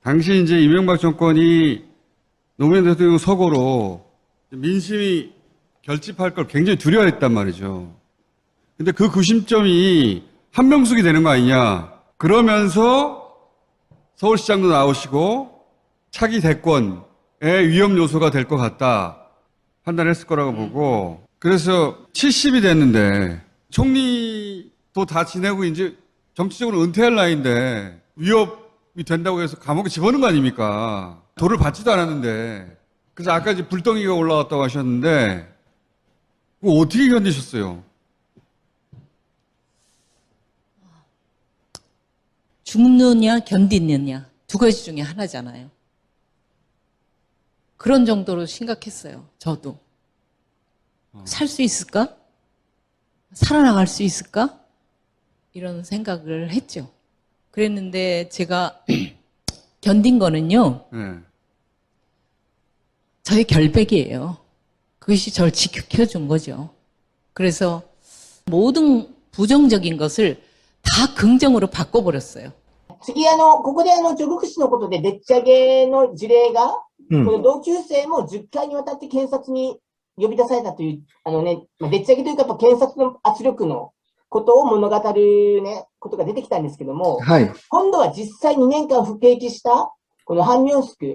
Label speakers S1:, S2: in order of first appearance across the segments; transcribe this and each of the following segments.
S1: 당시 이제 이명박 정권이 노무현 대통령 서거로 민심이 결집할 걸 굉장히 두려워했단 말이죠. 근데 그 구심점이 한명숙이 되는 거 아니냐. 그러면서 서울시장도 나오시고 차기 대권의 위험 요소가 될 것 같다 판단했을 거라고 보고, 그래서 70이 됐는데 총리도 다 지내고 이제 정치적으로 은퇴할 나이인데 위협이 된다고 해서 감옥에 집어넣은 거 아닙니까? 돌을 받지도 않았는데. 그래서 아까 이제 불덩이가 올라왔다고 하셨는데 그거 어떻게 견디셨어요?
S2: 죽느냐 견디느냐 두 가지 중에 하나잖아요. 그런 정도로 심각했어요. 저도. 살 수 있을까? 살아나갈 수 있을까? 이런 생각을 했죠. 그랬는데 제가 견딘 거는요.
S1: 네.
S2: 저의 결백이에요. 그것이 저를 지켜준 거죠. 그래서 모든 부정적인 것을 다 긍정으로 바꿔버렸어요.
S3: 次、ここで助牧師のことで、でっち上げの事例が、この同級生も10回にわたって検察に呼び出されたという、でっち上げというか、やっぱ検察の圧力のことを物語るね、ことが出てきたんですけども、
S4: はい。
S3: 今度は実際2年間服役した、このハン・ミョンスク、
S4: は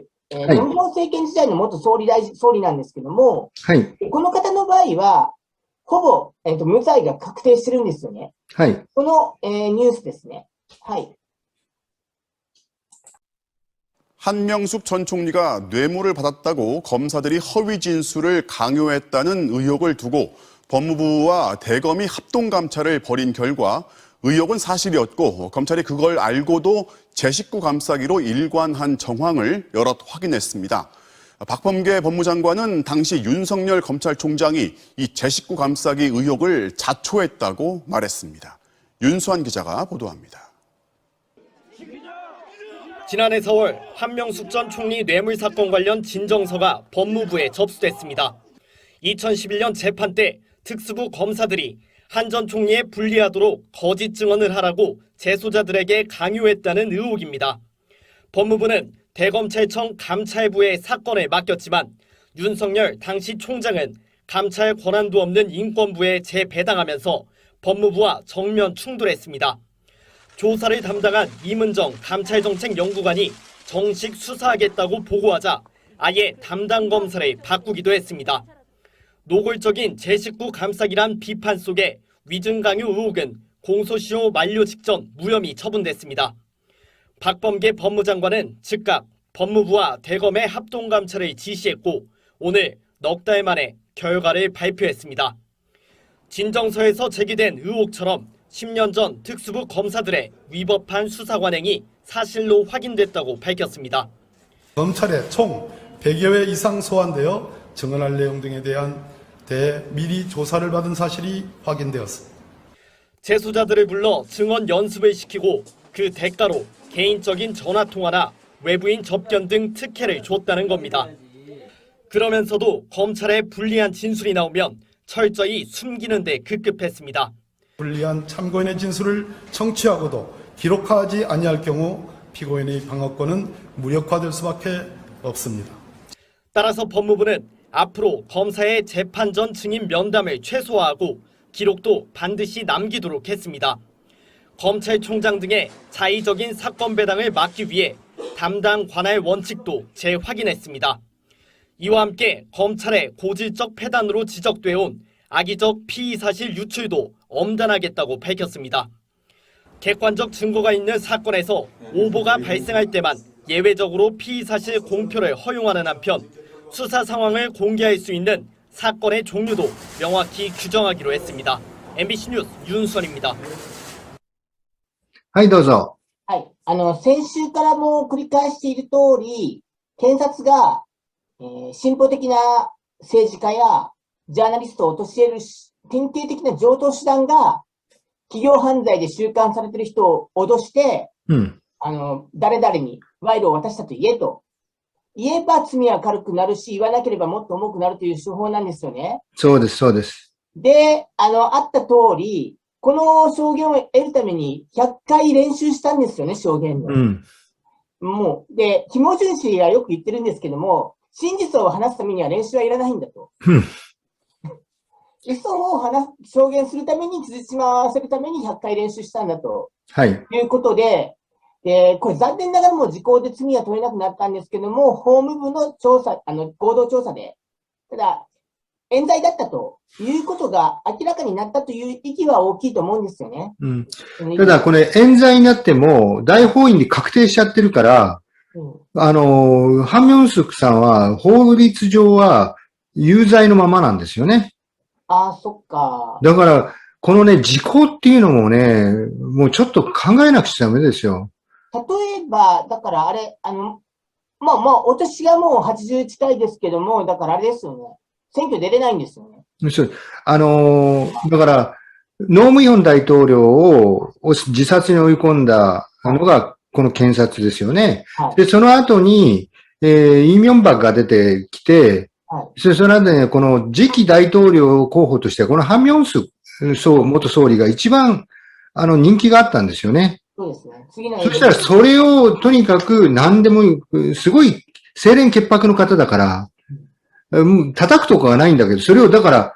S4: い
S3: ノンヒョン政権時代の元総理なんですけども、
S4: はい。
S3: この方の場合は、ほぼ、無罪が確定してるんですよね。
S4: はい。
S3: この、ニュースですね。はい。
S5: 한명숙 전 총리가 뇌물을 받았다고 검사들이 허위 진술을 강요했다는 의혹을 두고 법무부와 대검이 합동감찰을 벌인 결과 의혹은 사실이었고, 검찰이 그걸 알고도 제 식구 감싸기로 일관한 정황을 여럿 확인했습니다. 박범계 법무장관은 당시 윤석열 검찰총장이 이 제 식구 감싸기 의혹을 자초했다고 말했습니다. 윤수환 기자가 보도합니다.
S6: 지난해 4월 한명숙 전 총리 뇌물 사건 관련 진정서가 법무부에 접수됐습니다. 2011년 재판 때 특수부 검사들이 한 전 총리에 불리하도록 거짓 증언을 하라고 재소자들에게 강요했다는 의혹입니다. 법무부는 대검찰청 감찰부에 사건을 맡겼지만 윤석열 당시 총장은 감찰 권한도 없는 인권부에 재배당하면서 법무부와 정면 충돌했습니다. 조사를 담당한 이문정 감찰정책연구관이 정식 수사하겠다고 보고하자 아예 담당 검사를 바꾸기도 했습니다. 노골적인 제 식구 감싸기란 비판 속에 위증강요 의혹은 공소시효 만료 직전 무혐의 처분됐습니다. 박범계 법무장관은 즉각 법무부와 대검의 합동감찰을 지시했고 오늘 넉 달 만에 결과를 발표했습니다. 진정서에서 제기된 의혹처럼 10년 전 특수부 검사들의 위법한 수사 관행이 사실로 확인됐다고 밝혔습니다.
S7: 검찰에 총 100여 회 이상 소환되어 증언할 내용 등에 대한 미리 조사를 받은 사실이 확인되었습니다.
S6: 재소자들을 불러 증언 연습을 시키고 그 대가로 개인적인 전화통화나 외부인 접견 등 특혜를 줬다는 겁니다. 그러면서도 검찰에 불리한 진술이 나오면 철저히 숨기는 데 급급했습니다.
S7: 불리한 참고인의 진술을 청취하고도 기록하지 아니할 경우 피고인의 방어권은 무력화될 수밖에 없습니다.
S6: 따라서 법무부는 앞으로 검사의 재판 전 증인 면담을 최소화하고 기록도 반드시 남기도록 했습니다. 검찰총장 등의 자의적인 사건 배당을 막기 위해 담당 관할 원칙도 재확인했습니다. 이와 함께 검찰의 고질적 패단으로 지적돼 온 악의적 피의 사실 유출도 엄단하겠다고 밝혔습니다. 객관적 증거가 있는 사건에서 오보가 발생할 때만 예외적으로 피의 사실 공표를 허용하는 한편 수사 상황을 공개할 수 있는 사건의 종류도 명확히 규정하기로 했습니다. MBC 뉴스 윤수원입니다.
S4: はい、どうぞ。
S3: はい。先週からも繰り返している通り、検察が、進歩的な政治家やジャーナリストを陥れる典型的な常套手段が、企業犯罪で収監されている人を脅して、誰々に賄賂を渡したと言えと。言えば罪は軽くなるし、言わなければもっと重くなるという手法なんですよね。
S4: そうです、そうです。
S3: で、あった通り、この証言を得るために100回練習したんですよね、証言の。もう、で、キム・ジュン氏がよく言ってるんですけども、真実を話すためには練習はいらないんだと。嘘を証言するために、辻褄を合わせるために100回練習したんだと
S4: はい。
S3: いうことで、これ残念ながらもう時効で罪は取れなくなったんですけども、法務部の調査、合同調査で、ただ、冤罪だったということが明らかになったという意義は大きいと思うんですよね。
S4: うん。ただ、これ、冤罪になっても、大法院で確定しちゃってるから、ハン・ミョンスクさんは、法律上は有罪のままなんですよね。
S3: ああ、そっか。
S4: だから、このね、時効っていうのもね、もうちょっと考えなくちゃダメですよ。
S3: 例えば、だからあれ、まあ、お年がもう80近いですけども、だからあれですよね。選挙出れないんですよね。
S4: そうだから、ノームイョン大統領を自殺に追い込んだのが、この検察ですよね。
S3: はい。
S4: で、その後に、イ・ミョンバクが出てきて、
S3: はい。
S4: その後ね、この次期大統領候補として、このハン・ミョンス元総理が一番、人気があったんですよね。
S3: そうですね。次の
S4: そしたら、それをとにかく何でも、すごい清廉潔白の方だから、叩くとかはないんだけど、それをだから、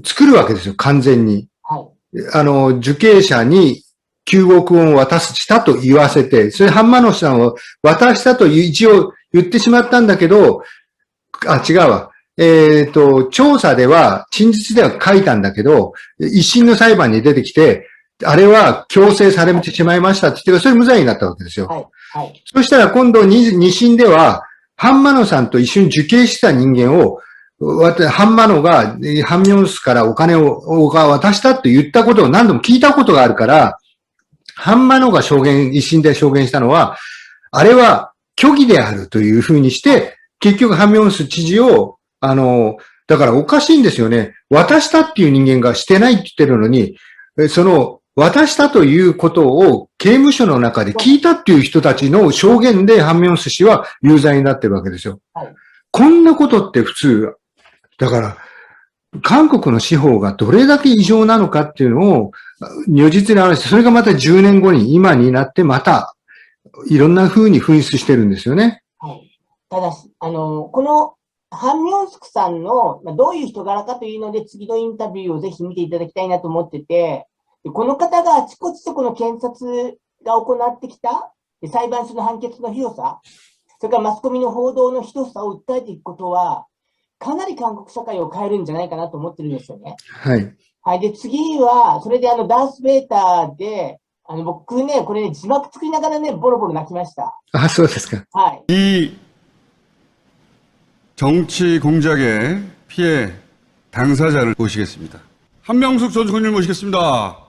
S4: 作るわけですよ、完全に。
S3: はい。
S4: 受刑者に9億ウォンをしたと言わせて、それハンマノフさんを渡したと一応言ってしまったんだけど、違うわ。調査では、陳述では書いたんだけど、一審の裁判に出てきて、あれは強制されてしまいましたって言って、それ無罪になったわけですよ。
S3: はい。はい。
S4: そしたら今度二審では、ハンマノさんと一緒に受刑した人間を、ハンマノが、ハンミョンスからお金を渡したと言ったことを何度も聞いたことがあるから、ハンマノが一審で証言したのは、あれは虚偽であるというふうにして、結局ハンミョンス知事を、だからおかしいんですよね。渡したっていう人間がしてないって言ってるのに、渡したということを刑務所の中で聞いたっていう人たちの証言でハンミョンス氏は有罪になってるわけですよ。
S3: はい。
S4: こんなことって普通、だから、韓国の司法がどれだけ異常なのかっていうのを、如実に表して、それがまた10年後に今になってまた、いろんな風に噴出してるんですよね。
S3: はい。ただし、この、ハン・ミョンスクさんの、どういう人柄かというので、次のインタビューをぜひ見ていただきたいなと思ってて、でこの方があちこちとこの検察が行ってきた裁判所の判決のひどさ、それからマスコミの報道のひどさを訴えていくことは、かなり韓国社会を変えるんじゃないかなと思ってるんですよね。
S4: はい。
S3: はい。で、次は、それでダース・ベイターで、僕ね、これね、字幕作りながらね、ボロボロ泣きました。
S4: あ、そうですか。
S3: はい。
S1: 이 정치 공작의 피해 당사자를 모시겠습니다. 한명숙 전 총리를 모시겠습니다.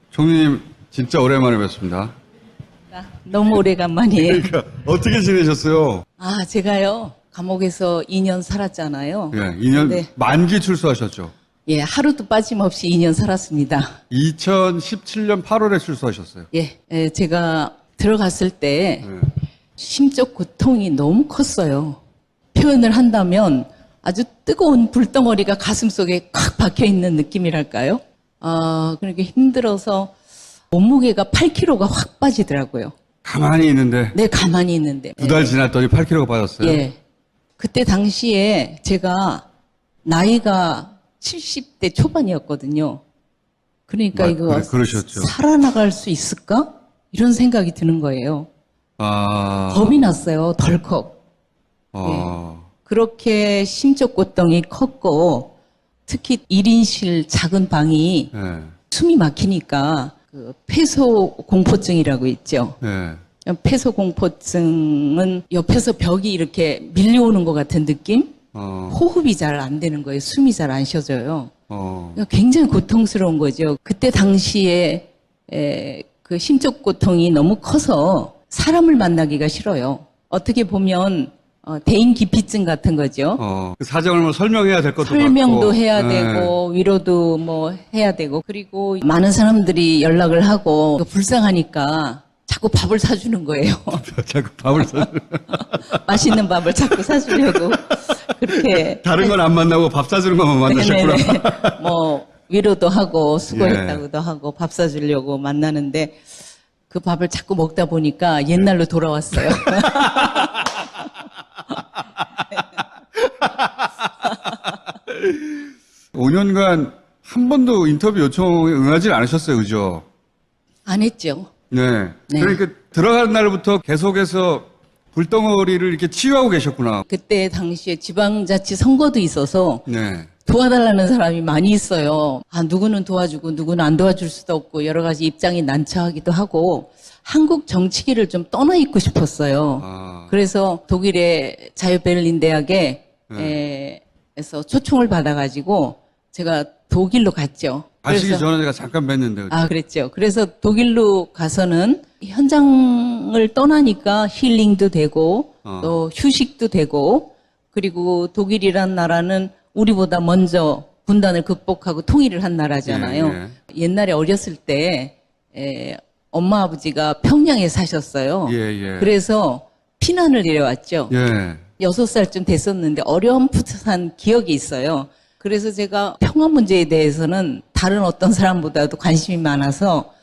S1: 총리님 진짜 오랜만에 뵙습니다.
S2: 너무 오래간만이에요.
S1: 그러니까 어떻게 지내셨어요?
S2: 아, 제가요, 감옥에서 2년 살았잖아요.
S1: 예, 2년
S2: 네.
S1: 만기 출소하셨죠?
S2: 예, 하루도 빠짐없이 2년 살았습니다.
S1: 2017년 8월에 출소하셨어요.
S2: 예, 제가 들어갔을 때
S1: 예.
S2: 심적 고통이 너무 컸어요. 표현을 한다면 아주 뜨거운 불덩어리가 가슴속에 콱 박혀 있는 느낌이랄까요? 그러니까 힘들어서 몸무게가 8kg가 확 빠지더라고요.
S1: 가만히 있는데
S2: 네, 가만히 있는데.
S1: 두 달 지났더니 8kg가 빠졌어요.
S2: 예. 그때 당시에 제가 나이가 70대 초반이었거든요. 그러니까 이거
S1: 네, 그러셨죠.
S2: 살아나갈 수 있을까? 이런 생각이 드는 거예요. 겁이 났어요. 덜컥. 그렇게 심적 고통이 컸고 특히 1인실 작은 방이
S1: 예.
S2: 숨이 막히니까 그 폐소공포증이라고 있죠.
S1: 예.
S2: 폐소공포증은 옆에서 벽이 이렇게 밀려오는 것 같은 느낌? 호흡이 잘 안 되는 거예요. 숨이 잘 안 쉬어져요. 그러니까 굉장히 고통스러운 거죠. 그때 당시에 그 심적 고통이 너무 커서 사람을 만나기가 싫어요. 어떻게 보면 대인 기피증 같은 거죠.
S1: 그 사정을 뭐 설명해야 될 것도
S2: 설명도
S1: 같고.
S2: 해야 되고 위로도 뭐 해야 되고 그리고 많은 사람들이 연락을 하고 불쌍하니까 자꾸 밥을 사주는 거예요.
S1: 자꾸 밥을 사.
S2: 맛있는 밥을 자꾸 사주려고 그렇게.
S1: 다른 건 안 만나고 밥 사주는 것만 만나셨구나.
S2: 네네네. 뭐 위로도 하고 수고했다고도 하고 밥 사주려고 만나는데 그 밥을 자꾸 먹다 보니까 옛날로 돌아왔어요.
S1: 5년간 한 번도 인터뷰 요청에 응하지 않으셨어요, 그죠?
S2: 안 했죠.
S1: 네.
S2: 네.
S1: 그러니까 들어가는 날부터 계속해서 불덩어리를 이렇게 치유하고 계셨구나.
S2: 그때 당시에 지방자치 선거도 있어서
S1: 네.
S2: 도와달라는 사람이 많이 있어요. 아, 누구는 도와주고 누구는 안 도와줄 수도 없고 여러 가지 입장이 난처하기도 하고 한국 정치계를 좀 떠나 있고 싶었어요.
S1: 아.
S2: 그래서 독일의 자유베를린 대학에 에서 초청을 받아가지고 제가 독일로 갔죠.
S1: 가시기 전에 제가 잠깐 뵀는데.
S2: 아, 그랬죠. 그래서 독일로 가서는 현장을 떠나니까 힐링도 되고 또 휴식도 되고 그리고 독일이란 나라는 우리보다 먼저 분단을 극복하고 통일을 한 나라잖아요.
S1: 예, 예.
S2: 옛날에 어렸을 때 엄마 아버지가 평양에 사셨어요.
S1: 예, 예.
S2: 그래서 피난을 내려왔죠.
S1: 예.
S2: 6살쯤 됐었는데 어렴풋한 기억이 있어요. 그래서 제가 평화 문제에 대해서는 다른 어떤 사람보다도 관심이 많아서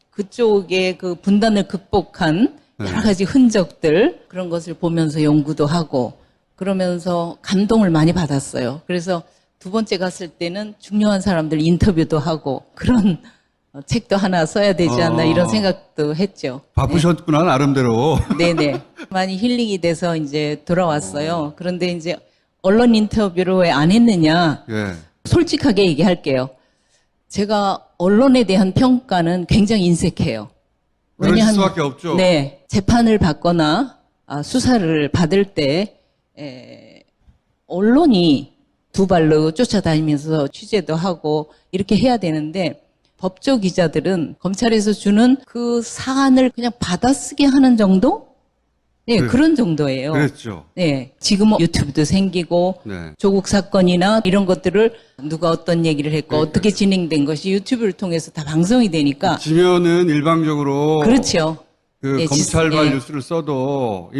S2: 그쪽의 그 분단을 극복한 여러 가지 흔적들 그런 것을 보면서 연구도 하고 그러면서 감동을 많이 받았어요. 그래서 두 번째 갔을 때는 중요한 사람들 인터뷰도 하고 그런 책도 하나 써야 되지 않나 이런 생각도 했죠.
S1: 바쁘셨구나, 나름대로.
S2: 네네. 많이 힐링이 돼서 이제 돌아왔어요. 그런데 이제 언론 인터뷰를 왜 안 했느냐.
S1: 예.
S2: 솔직하게 얘기할게요. 제가 언론에 대한 평가는 굉장히 인색해요.
S1: 그럴 수밖에 없죠.
S2: 네. 재판을 받거나 수사를 받을 때 언론이 두 발로 쫓아다니면서 취재도 하고 이렇게 해야 되는데 법조 기자들은 검찰에서 주는 그 사안을 그냥 받아쓰게 하는 정도? 네, 그런 정도예요.
S1: 그랬죠.
S2: 네, 지금은 유튜브도 생기고
S1: 네.
S2: 조국 사건이나 이런 것들을 누가 어떤 얘기를 했고 어떻게 진행된 것이 유튜브를 통해서 다 방송이 되니까
S1: 지면은 일방적으로
S2: 그렇죠.
S1: 그
S2: 예,
S1: 검찰발
S2: 예.
S1: 뉴스를 써도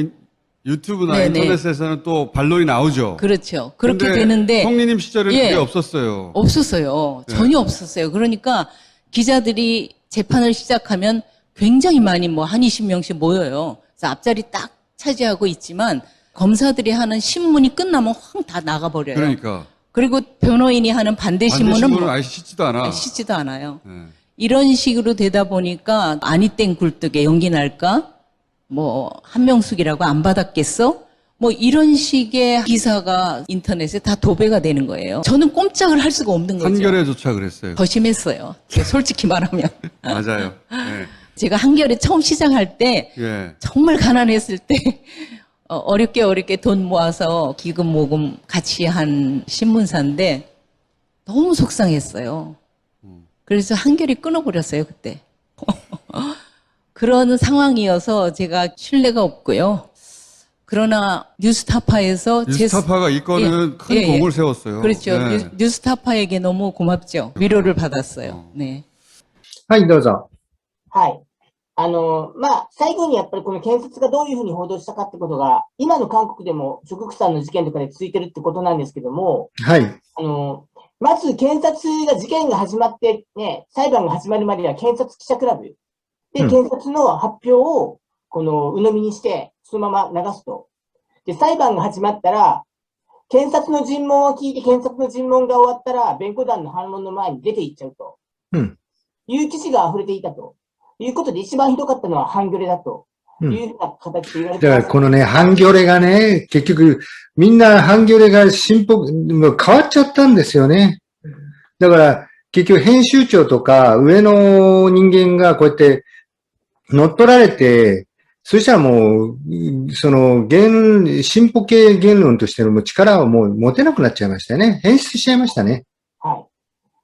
S1: 유튜브나
S2: 네네.
S1: 인터넷에서는 또 반론이 나오죠.
S2: 그렇죠. 그렇게
S1: 근데
S2: 되는데
S1: 홍리님 시절에는
S2: 예.
S1: 그게 없었어요.
S2: 없었어요.
S1: 네.
S2: 전혀 없었어요. 그러니까 기자들이 재판을 시작하면 굉장히 많이 한 20명씩 모여요. 그래서 앞자리 딱 차지하고 있지만 검사들이 하는 신문이 끝나면 확 다 나가버려요.
S1: 그러니까
S2: 그리고 변호인이 하는 반대 신문은
S1: 아예 씻지도 않아.
S2: 씻지도 않아요.
S1: 네.
S2: 이런 식으로 되다 보니까 아니땡 굴뚝에 연기 날까? 한명숙이라고 안 받았겠어? 이런 식의 기사가 인터넷에 다 도배가 되는 거예요. 저는 꼼짝을 할 수가 없는 거죠.
S1: 한겨레조차 그랬어요.
S2: 더 심했어요. 솔직히 말하면.
S1: 맞아요. 네.
S2: 제가 한겨레 처음 시작할 때
S1: 예.
S2: 정말 가난했을 때 어렵게 돈 모아서 기금 모금 같이 한 신문사인데 너무 속상했어요. 그래서 한겨레 끊어버렸어요, 그때. 그런 상황이어서 제가 신뢰가 없고요. 그러나 뉴스타파에서
S1: 뉴스타파가 이 건은 큰 공을 세웠어요.
S2: 그렇죠.
S1: 네.
S2: 뉴스타파에게 너무 고맙죠. 위로를 받았어요. 네.
S4: はい、どうぞ。
S3: はい。最後にやっぱりこの検察がどういうふうに報道したかってことが、今の韓国でも諸国さんの事件とかで続いてるってことなんですけども、
S4: はい。
S3: まず検察が事件が始まってね、裁判が始まるまでは検察記者クラブで、検察の発表をこの鵜呑みにして、そのまま流すと。で、裁判が始まったら、検察の尋問を聞いて、検察の尋問が終わったら、弁護団の反論の前に出て行っちゃうと。いう記事が溢れていたと。いうことで、一番ひどかったのはハンギョレだと。いうふうな形で言われてます。
S4: だからこのね、ハンギョレがね、結局、みんなハンギョレがもう変わっちゃったんですよね。だから、結局編集長とか上の人間がこうやって乗っ取られて、そしたらもう、進歩系言論としての力をもう持てなくなっちゃいましたよね。変質しちゃいましたね。
S3: はい。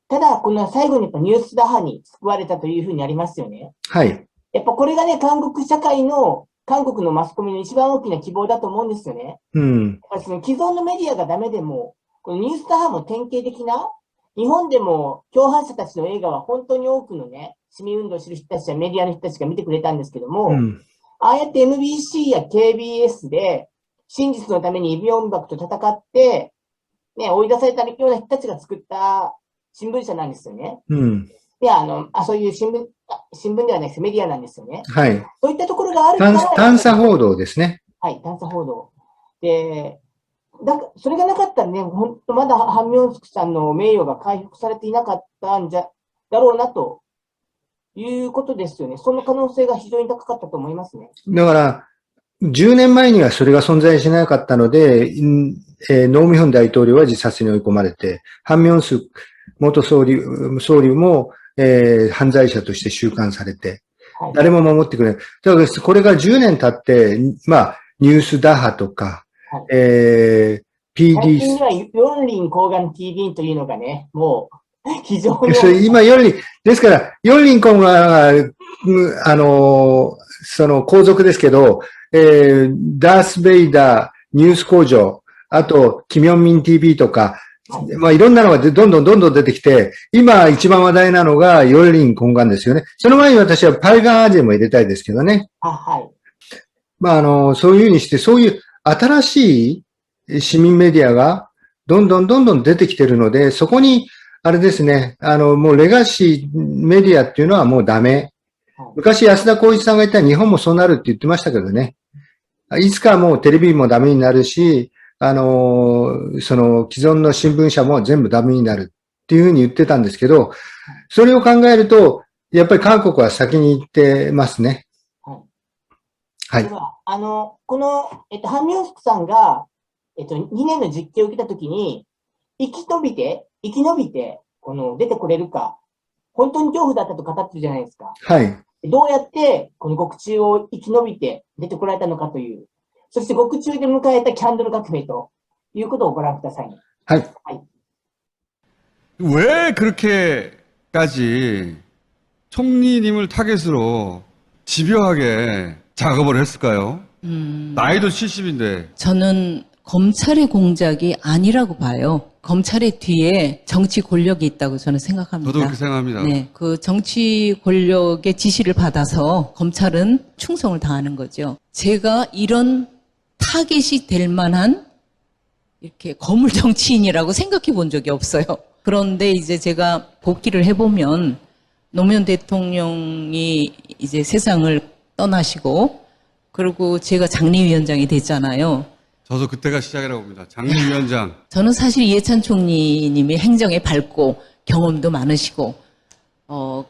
S3: ただ、この最後にやっぱニュース打破に救われたというふうにありますよね。
S4: はい。
S3: やっぱこれがね、韓国社会の、韓国のマスコミの一番大きな希望だと思うんですよね。
S4: うん。
S3: やっぱその既存のメディアがダメでも、このニュース打破も典型的な、日本でも共犯者たちの映画は本当に多くのね、市民運動を知る人たちやメディアの人たちが見てくれたんですけども、
S4: うん。
S3: ああやって MBC や KBS で真実のためにイ・ビョンバクと戦って、ね、追い出されたような人たちが作った新聞社なんですよね。
S4: うん。
S3: で、そういう新聞ではないです。メディアなんですよね。
S4: はい。
S3: そういったところがあるから、
S4: 探査報道ですね。
S3: はい、探査報道。で、それがなかったらね、本当まだハン・ミョンスクさんの名誉が回復されていなかったんだろうなということですよね。その可能性が非常に高かったと思いますね。
S4: だから、10年前にはそれが存在しなかったので、ノ・ミョン大統領は自殺に追い込まれて、ハン・ミョンスク元総理も、犯罪者として収監されて、
S3: はい、
S4: 誰も守ってくれない。だからこれが10年経って、まあ、ニュース打破とか、
S3: はい、
S4: PD、
S3: 最近には四輪抗がん TV というのがね、もう非常に。
S4: それ今四輪、ですから、四輪抗がんその皇族ですけど、ダース・ベイダー、ニュース工場、あと、キミョンミン TV とか、まあいろんなのがどんどん出てきて、今一番話題なのが四輪根幹ですよね。その前に私はパイガンアジェも入れたいですけどね。
S3: はい。
S4: まあそういうふうにして、そういう新しい市民メディアがどんどん出てきてるので、そこに、あれですね、もうレガシーメディアっていうのはもうダメ。昔安田光一さんが言ったら日本もそうなるって言ってましたけどね。いつかもうテレビもダメになるし、その既存の新聞社も全部ダメになるっていうふうに言ってたんですけど、それを考えると、やっぱり韓国は先に行ってますね。はい。
S3: では、この、ハン・ミョンスクさんが、2年の実刑を受けたときに、生き延びて、出てこれるか、本当に恐怖だったと語ってるじゃないですか。
S4: はい。
S3: どうやって、この獄中を生き延びて出てこられたのかという、そして獄中で迎えたキャンドル革命ということをご覧ください。
S4: はい。
S3: はい。
S1: 왜 그렇게까지 총리님을 타겟으로 집요하게 작업을 했을까요? 나이도 70인데.
S2: 저는 검찰의 공작이 아니라고 봐요. 검찰의 뒤에 정치 권력이 있다고 저는 생각합니다.
S1: 저도 그렇게 생각합니다.
S2: 네, 그 정치 권력의 지시를 받아서 검찰은 충성을 다하는 거죠. 제가 이런 타겟이 될 만한 이렇게 거물 정치인이라고 생각해 본 적이 없어요. 그런데 이제 제가 복귀를 해보면 노무현 대통령이 이제 세상을 떠나시고 그리고 제가 장례위원장이 됐잖아요.
S1: 저도 그때가 시작이라고 봅니다. 장례위원장.
S2: 저는 사실 이해찬 총리님이 행정에 밝고 경험도 많으시고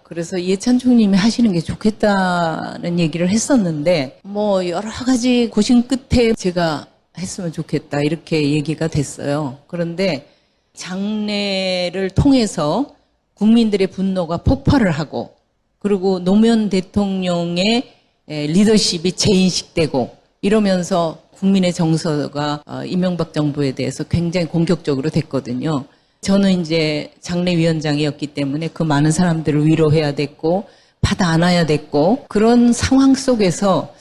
S2: 그래서 이해찬 총리님이 하시는 게 좋겠다는 얘기를 했었는데 뭐 여러 가지 고심 끝에 제가 했으면 좋겠다 이렇게 얘기가 됐어요. 그런데 장례를 통해서 국민들의 분노가 폭발을 하고 그리고 노무현 대통령의 리더십이 재인식되고 이러면서 국민의 정서가 이명박 정부에 대해서 굉장히 공격적으로 됐거든요. 저는 이제 장례위원장이었기 때문에 그 많은 사람들을 위로해야 됐고 받아 안아야 됐고 그런 상황 속에서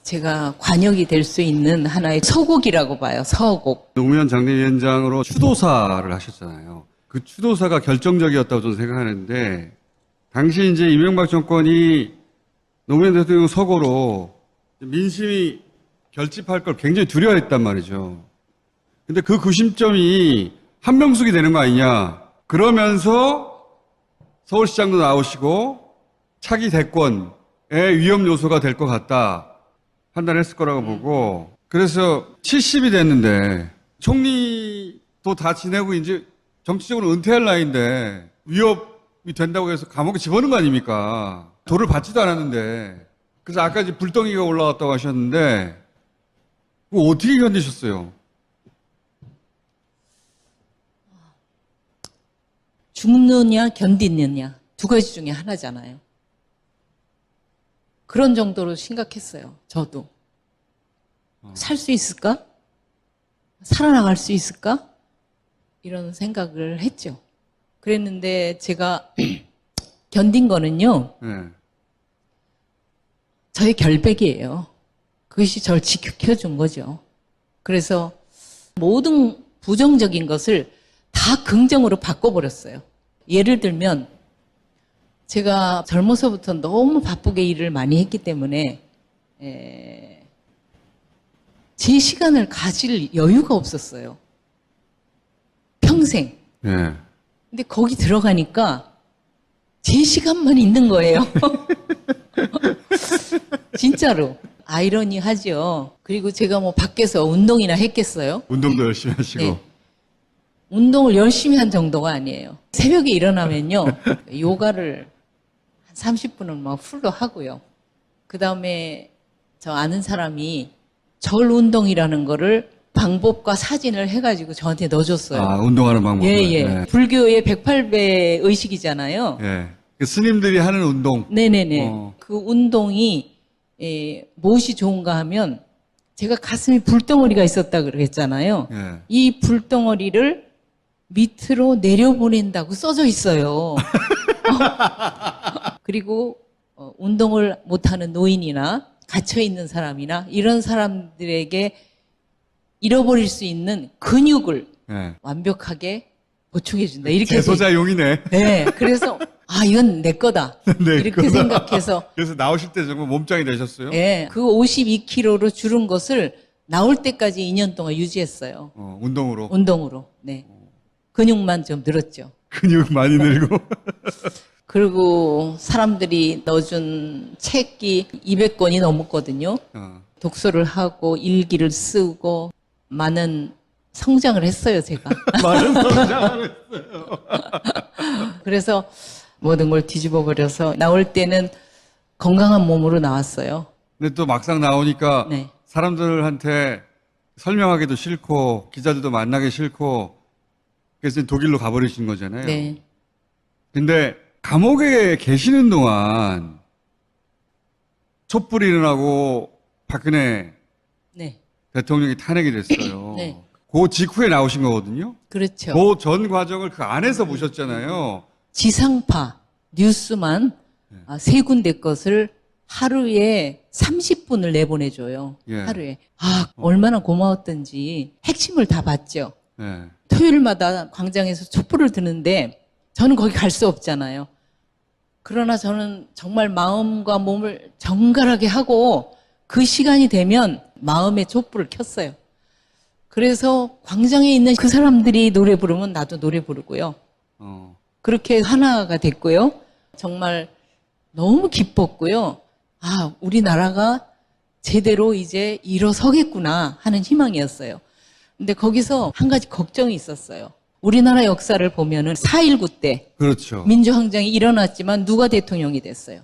S2: 제가 관역이 될 수 있는 하나의 서곡이라고 봐요. 서곡.
S1: 노무현 장례위원장으로 추도사를 하셨잖아요. 그 추도사가 결정적이었다고 저는 생각하는데 당시 이제 이명박 정권이 노무현 대통령 서거로 민심이 결집할 걸 굉장히 두려워했단 말이죠. 근데 그 구심점이 한명숙이 되는 거 아니냐. 그러면서 서울시장도 나오시고 차기 대권의 위험 요소가 될 것 같다 판단했을 거라고 보고 그래서 70이 됐는데 총리도 다 지내고 이제 정치적으로 은퇴할 나이인데 위협이 된다고 해서 감옥에 집어넣은 거 아닙니까? 돌을 받지도 않았는데 그래서 아까 이제 불덩이가 올라왔다고 하셨는데 그거 어떻게 견디셨어요?
S2: 죽느냐 견디느냐 두 가지 중에 하나잖아요. 그런 정도로 심각했어요. 저도. 살 수 있을까? 살아나갈 수 있을까? 이런 생각을 했죠. 그랬는데 제가 견딘 거는요.
S1: 네.
S2: 저의 결백이에요. 그것이 저를 지켜준 거죠. 그래서 모든 부정적인 것을 다 긍정으로 바꿔버렸어요. 예를 들면 제가 젊어서부터 너무 바쁘게 일을 많이 했기 때문에 제 시간을 가질 여유가 없었어요. 평생.
S1: 예.
S2: 근데 거기 들어가니까 제 시간만 있는 거예요. 진짜로. 아이러니하죠. 그리고 제가 뭐 밖에서 운동이나 했겠어요?
S1: 운동도 열심히 하시고.
S2: 네. 운동을 열심히 한 정도가 아니에요. 새벽에 일어나면요. 요가를 한 30분은 막 풀로 하고요. 그 다음에 저 아는 사람이 절 운동이라는 거를 방법과 사진을 해가지고 저한테 넣어줬어요.
S1: 아, 운동하는 방법.
S2: 예, 예. 불교의 108배 의식이잖아요.
S1: 예. 그 스님들이 하는 운동.
S2: 네네네. 그 운동이 무엇이 좋은가 하면 제가 가슴에 불덩어리가 있었다 그랬잖아요.
S1: 예.
S2: 이 불덩어리를 밑으로 내려보낸다고 써져 있어요. 그리고 운동을 못하는 노인이나 갇혀있는 사람이나 이런 사람들에게 잃어버릴 수 있는 근육을
S1: 예.
S2: 완벽하게 보충해준다. 이렇게 해서
S1: 제소자용이네.
S2: 네, 그래서 아 이건 내 거다.
S1: 네,
S2: 이렇게
S1: 그거다.
S2: 생각해서
S1: 그래서 나오실 때 정말 몸짱이 되셨어요?
S2: 예, 그 52kg로 줄은 것을 나올 때까지 2년 동안 유지했어요.
S1: 운동으로.
S2: 운동으로. 네. 근육만 좀 늘었죠.
S1: 근육 많이 늘고.
S2: 그리고 사람들이 넣어준 책이 200권이 넘었거든요. 독서를 하고 일기를 쓰고 많은 성장을 했어요, 제가.
S1: 많은 성장을 했어요.
S2: 그래서 모든 걸 뒤집어 버려서 나올 때는 건강한 몸으로 나왔어요.
S1: 근데 또 막상 나오니까
S2: 네.
S1: 사람들한테 설명하기도 싫고 기자들도 만나기 싫고 그래서 독일로 가버리신 거잖아요.
S2: 네.
S1: 근데 감옥에 계시는 동안 촛불이 일어나고 박근혜
S2: 네.
S1: 대통령이 탄핵이 됐어요.
S2: 네.
S1: 그 직후에 나오신 거거든요.
S2: 그렇죠.
S1: 그 전 과정을 그 안에서 보셨잖아요.
S2: 지상파 뉴스만 세 군데 것을 하루에 30분을 내보내줘요.
S1: 예.
S2: 하루에. 아, 얼마나 고마웠던지 핵심을 다 봤죠.
S1: 네.
S2: 토요일마다 광장에서 촛불을 드는데 저는 거기 갈 수 없잖아요. 그러나 저는 정말 마음과 몸을 정갈하게 하고 그 시간이 되면 마음의 촛불을 켰어요. 그래서 광장에 있는 그 사람들이 노래 부르면 나도 노래 부르고요. 그렇게 하나가 됐고요. 정말 너무 기뻤고요. 아, 우리나라가 제대로 이제 일어서겠구나 하는 희망이었어요. 근데 거기서 한 가지 걱정이 있었어요. 우리나라 역사를 보면은 4.19 때
S1: 그렇죠.
S2: 민주항쟁이 일어났지만 누가 대통령이 됐어요?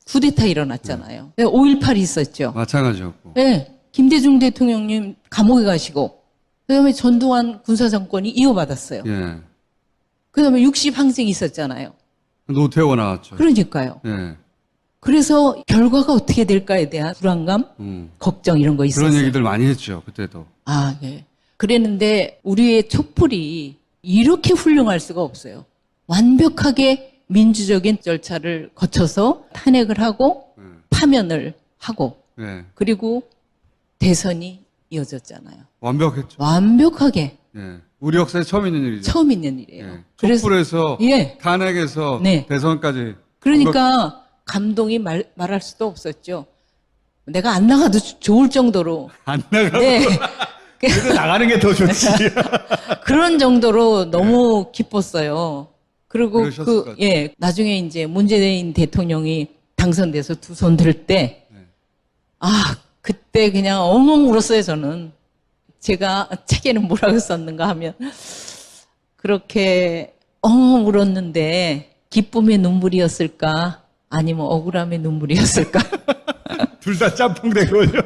S2: 쿠데타 일어났잖아요. 5.18이 있었죠.
S1: 마찬가지였고.
S2: 네. 김대중 대통령님 감옥에 가시고 그다음에 전두환 군사정권이 이어받았어요.
S1: 예.
S2: 그다음에 60항쟁이 있었잖아요.
S1: 노태우가 나왔죠.
S2: 그러니까요.
S1: 예.
S2: 그래서 결과가 어떻게 될까에 대한 불안감, 걱정 이런 거 있었어요.
S1: 그런 얘기들 많이 했죠. 그때도.
S2: 아, 예. 그랬는데 우리의 촛불이 이렇게 훌륭할 수가 없어요. 완벽하게 민주적인 절차를 거쳐서 탄핵을 하고 파면을 하고
S1: 예.
S2: 그리고 대선이 이어졌잖아요.
S1: 완벽했죠.
S2: 완벽하게
S1: 예. 우리 역사에 처음 있는 일이죠.
S2: 처음 있는 일이에요.
S1: 예.
S2: 그래서
S1: 촛불에서
S2: 예.
S1: 탄핵에서
S2: 네.
S1: 대선까지.
S2: 그러니까 감동이 말할 수도 없었죠. 내가 안 나가도 좋을 정도로
S1: 안 나가고
S2: 네.
S1: 그래도 나가는 게 더 좋지.
S2: 그런 정도로 너무 기뻤어요. 그리고
S1: 그러셨을 것 같아요.
S2: 예, 나중에 이제 문재인 대통령이 당선돼서 두 손 들 때, 아, 그때 그냥 엉엉 울었어요, 저는. 제가 책에는 뭐라고 썼는가 하면, 그렇게 엉엉 울었는데, 기쁨의 눈물이었을까? 아니면 억울함의 눈물이었을까?
S1: 둘 다 짬뽕 된 거죠.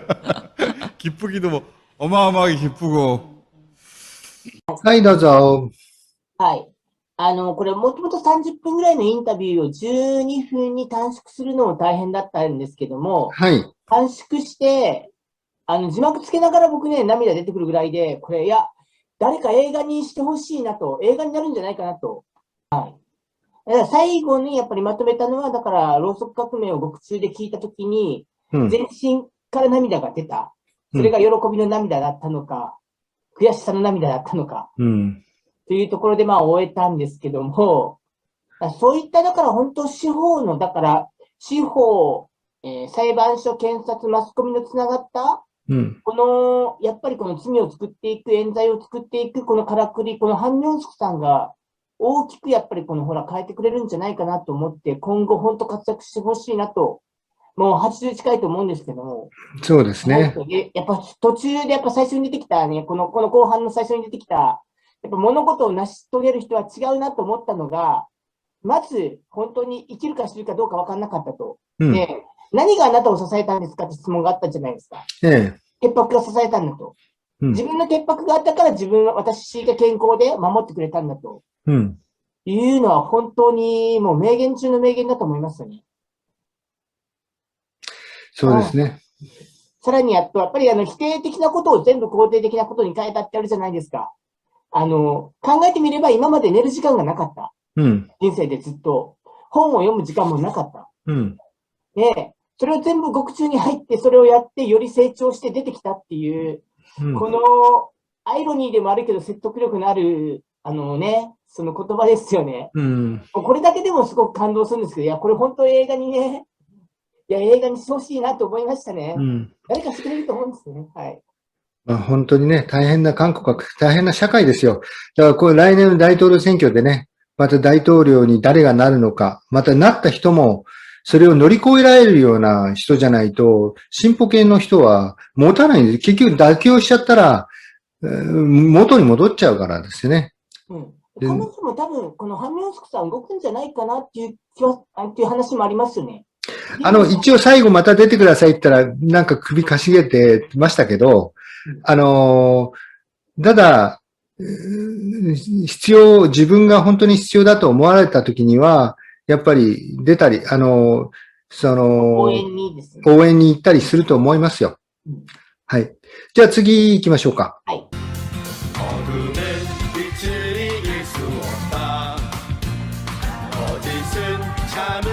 S1: 기쁘기도 뭐 어마어마하게 기쁘고.
S4: はい、どうぞ。
S3: はい。これもともと30分ぐらいのインタビューを12分に短縮するのも大変だったんですけども、
S4: はい。
S3: 短縮して、字幕つけながら僕ね、涙出てくるぐらいで、これ、いや、誰か映画にしてほしいなと、映画になるんじゃないかなと。はい。だから最後にやっぱりまとめたのは、だから、ろうそく革命を獄中で聞いたときに、
S4: うん。
S3: 全身から涙が出た。それが喜びの涙だったのか、悔しさの涙だったのか、
S4: うん。
S3: というところでまあ終えたんですけども、そういった、だから本当司法の、だから司法、裁判所、検察、マスコミのつながった、
S4: うん。
S3: この、やっぱりこの罪を作っていく、冤罪を作っていく、このからくり、このハン・ミョンスクさんが、大きくやっぱりこのほら変えてくれるんじゃないかなと思って、今後本当活躍してほしいなと、もう80近いと思うんですけども、
S4: そうですね。
S3: やっぱ途中でやっぱ最初に出てきたね、この後半の最初に出てきた、やっぱ物事を成し遂げる人は違うなと思ったのが、まず本当に生きるか死ぬかどうか分からなかったと。
S4: うん。
S3: で、何があなたを支えたんですかって質問があったじゃないですか。
S4: ええ。
S3: 潔白が支えたんだと。
S4: うん
S3: 自分の潔白があったから私が健康で守ってくれたんだと。
S4: うん。
S3: いうのは本当にもう名言中の名言だと思いますよね。
S4: そうですね。
S3: さらにやっぱり否定的なことを全部肯定的なことに変えたってあるじゃないですか。考えてみれば今まで寝る時間がなかった。
S4: うん。
S3: 人生でずっと。本を読む時間もなかった。
S4: うん。
S3: で、それを全部獄中に入って、それをやってより成長して出てきたっていう、
S4: うん。
S3: このアイロニーでもあるけど説得力のある、その言葉ですよね。
S4: うん。
S3: これだけでもすごく感動するんですけど、いや、これ本当映画にね、いや、映画にしてほしいなと思いましたね。
S4: うん。
S3: 誰かしてくれると思うんですね。はい。
S4: まあ、本当にね、大変な韓国は大変な社会ですよ。だからこれ来年の大統領選挙でね、また大統領に誰がなるのか、またなった人も、それを乗り越えられるような人じゃないと、進歩系の人は持たないんです。結局妥協しちゃったら、元に戻っちゃうからですね。
S3: うん。
S4: で
S3: 彼女も多分、このハン・ミョンスクさん動くんじゃないかなっていうっていう話もありますよね。
S4: 一応最後また出てくださいって言ったら、なんか首かしげてましたけど、ただ、自分が本当に必要だと思われたときには、やっぱり出たり、
S3: 応援にですね。
S4: 応援に行ったりすると思いますよ。はい。じゃあ次行きましょうか。
S3: はい。
S8: 어둠은 빛을 이길 수 없다. 거짓은 참을